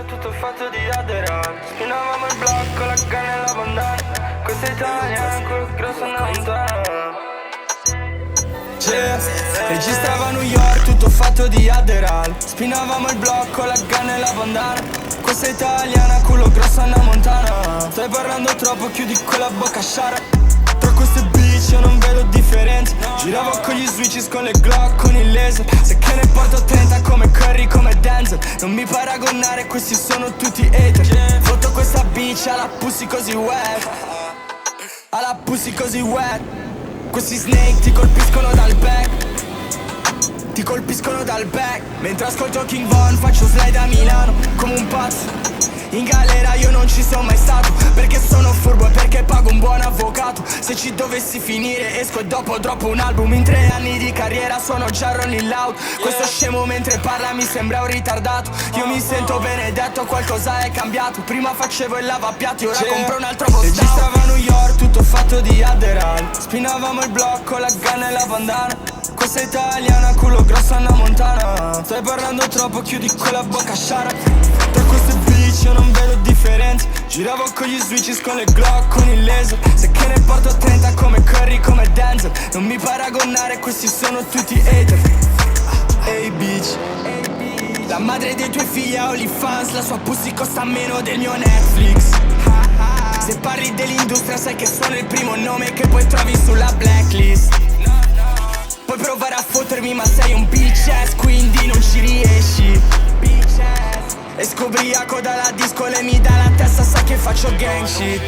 York tutto fatto di Adderall. Spinavamo il blocco, la canna e la bandana. Questa è Italia, quello grosso una montana. Registrava a New York tutto fatto di Adderall. Spinavamo il blocco, la canna e la bandana. Questa è italiana, culo grosso una montana. Stai parlando troppo, chiudi quella bocca sciara. Tra queste bitch io non vedo differenza. Giravo con gli switches, con le Glock, con il laser. Se che ne porto 30 come Curry, come Denzel. Non mi paragonare, questi sono tutti hater. Foto questa bitch alla pussy così wet. Alla pussy così wet. Questi snake ti colpiscono dal back. Ti colpiscono dal back. Mentre ascolto King Von faccio slide a Milano come un pazzo. In galera io non ci sono mai stato, perché sono furbo e perché pago un buon avvocato. Se ci dovessi finire esco e dopo droppo un album. In 3 anni di carriera suono già Ronnie Loud. Questo scemo mentre parla mi sembra un ritardato. Io mi sento benedetto, qualcosa è cambiato. Prima facevo il lavapiatti, ora compro un altro posto. Registrava a New York tutto fatto di Adderall. Spinavamo il blocco, la canna e la bandana. Questa è italiana, culo grosso una montana. Stai parlando troppo, chiudi quella bocca sciara. Tra queste bitch io non vedo differenza. Giravo con gli switches, con le Glock, con il laser. Se che ne porto 30 come Curry, come Denzel. Non mi paragonare, questi sono tutti hater. Hey bitch, la madre dei tuoi figli ha OnlyFans. La sua pussy costa meno del mio Netflix. Se parli dell'industria sai che sono il primo nome che poi trovi sulla blacklist. Puoi provare a fottermi ma sei un bitch ass, quindi non ci riesci. Esco ubriaco dalla disco, lei mi dà la testa, sa che faccio gang shit.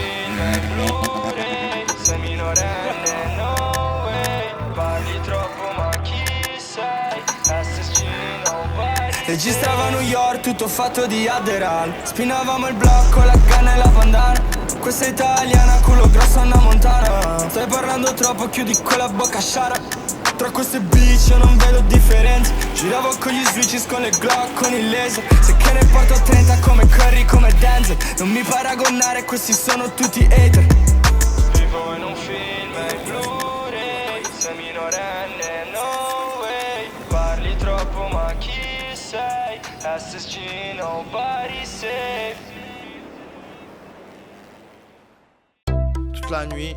Sei minorenne, no way. Parli troppo ma chi sei? SSC nobody. Registrava a New York tutto fatto di Adderall. Spinavamo il blocco, la canna e la bandana. Questa è italiana, culo grosso una montana. Stai parlando troppo, chiudi quella bocca sciara. Tra queste bitch io non vedo differenza. Giravo con gli switches, con le Glock, con il laser. Se che ne porto 30 come Curry, come Denzel. Non mi paragonare, questi sono tutti hater. Vivo in un film e Blu-ray. Sei minorenne, no way. Parli troppo ma chi sei? SSC nobody safe. Toute la nuit,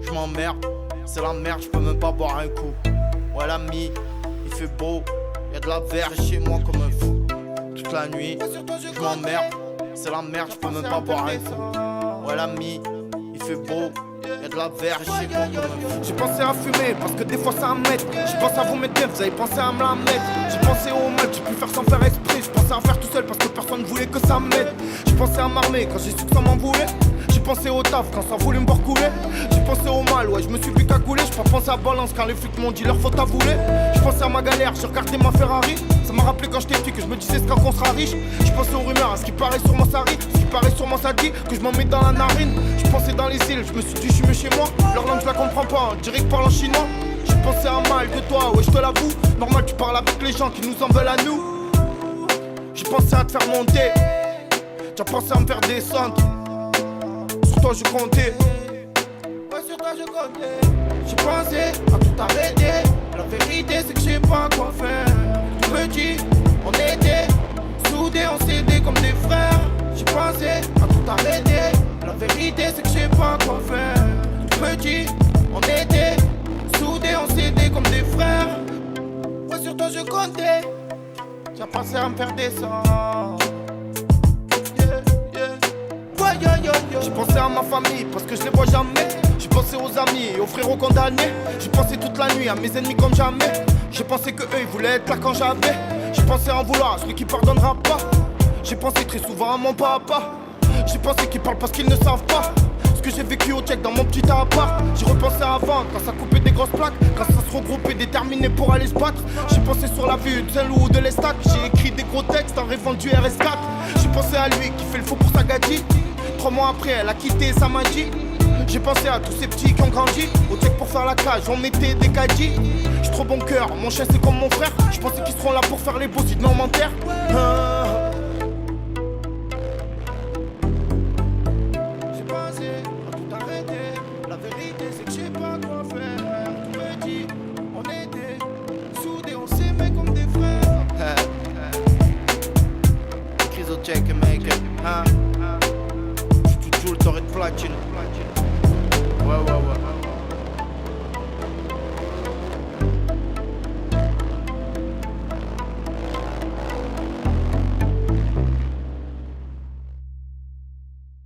je m'emmerde. C'est la merde, je peux même pas boire un coup. Ouais l'ami, il fait beau, y'a de la verre chez moi comme un fou. Toute la nuit, je m'emmerde, c'est la merde, je peux même pas boire un coup. Ouais l'ami, il fait beau, y'a de la verre chez moi comme un fou. J'ai pensé à fumer parce que des fois ça m'aide. J'ai pensé à vous mettre bien, vous avez pensé à me la mettre. J'ai pensé au mal, j'ai pu faire sans faire exprès. J'ai pensé à faire tout seul parce que personne voulait que ça m'aide. J'ai pensé à m'armer quand j'ai su que ça m'en voulait. J'ai pensé au taf quand ça voulait me voir couler. J'ai pensé au mal, ouais, je me suis vu cagouler. J'ai pas pensé à balance quand les flics m'ont dit leur faute à bouler. J'ai pensé à ma galère, j'ai regardé ma Ferrari. Ça m'a rappelé quand j'étais petit que je me disais ce qu'on sera riche. J'ai pensé aux rumeurs, à ce qui paraît sûrement ça rit. Ce qui paraît sûrement ça dit que je m'en mets dans la narine. J'ai pensé dans les îles, je me suis dit je suis mieux chez moi. Leur langue je la comprends pas, on dirait que parle en chinois. J'ai pensé à mal de toi, ouais je te l'avoue. Normal tu parles avec les gens qui nous en veulent à nous. J'ai pensé à te faire monter. J'ai pensé à me faire descendre. Sur toi je comptais. Ouais sur toi je comptais. J'ai pensé à tout arrêter. La vérité c'est que je sais pas quoi faire. Tout petit, on était soudés, on s'aidait comme des frères. J'ai pensé à tout arrêter. La vérité c'est que je sais pas quoi faire. Tout petit, on était soudés, on s'aidait comme des frères. Ouais sur toi je comptais. J'ai pensé à me faire descendre. J'ai pensé à ma famille parce que je les vois jamais. J'ai pensé aux amis et aux frérots condamnés. J'ai pensé toute la nuit à mes ennemis comme jamais. J'ai pensé que eux ils voulaient être là quand j'avais. J'ai pensé en vouloir à celui qui pardonnera pas. J'ai pensé très souvent à mon papa. J'ai pensé qu'ils parlent parce qu'ils ne savent pas ce que j'ai vécu au check dans mon petit appart. J'ai repensé avant quand ça coupait des grosses plaques, quand ça se regroupait déterminé pour aller se battre. J'ai pensé sur la vue de Saint-Loup ou de l'Estac. J'ai écrit des gros textes en rêvant du RS4. J'ai pensé à lui qui fait le faux pour sa gadji. 3 mois après elle a quitté sa magie. J'ai pensé à tous ces petits qui ont grandi. Au check pour faire la cage, on mettait des caddies. J'ai trop bon cœur, mon chien c'est comme mon frère. Je pensais qu'ils seront là pour faire les beaux, sinon on m'enterre. J'ai pensé à tout arrêter. La vérité c'est que je sais pas quoi faire. Tout petit, on était soudés, on s'aimait comme des frères. Crise check it, make it, hein. J'suis tout le torré de platine. Ouais, ouais, ouais.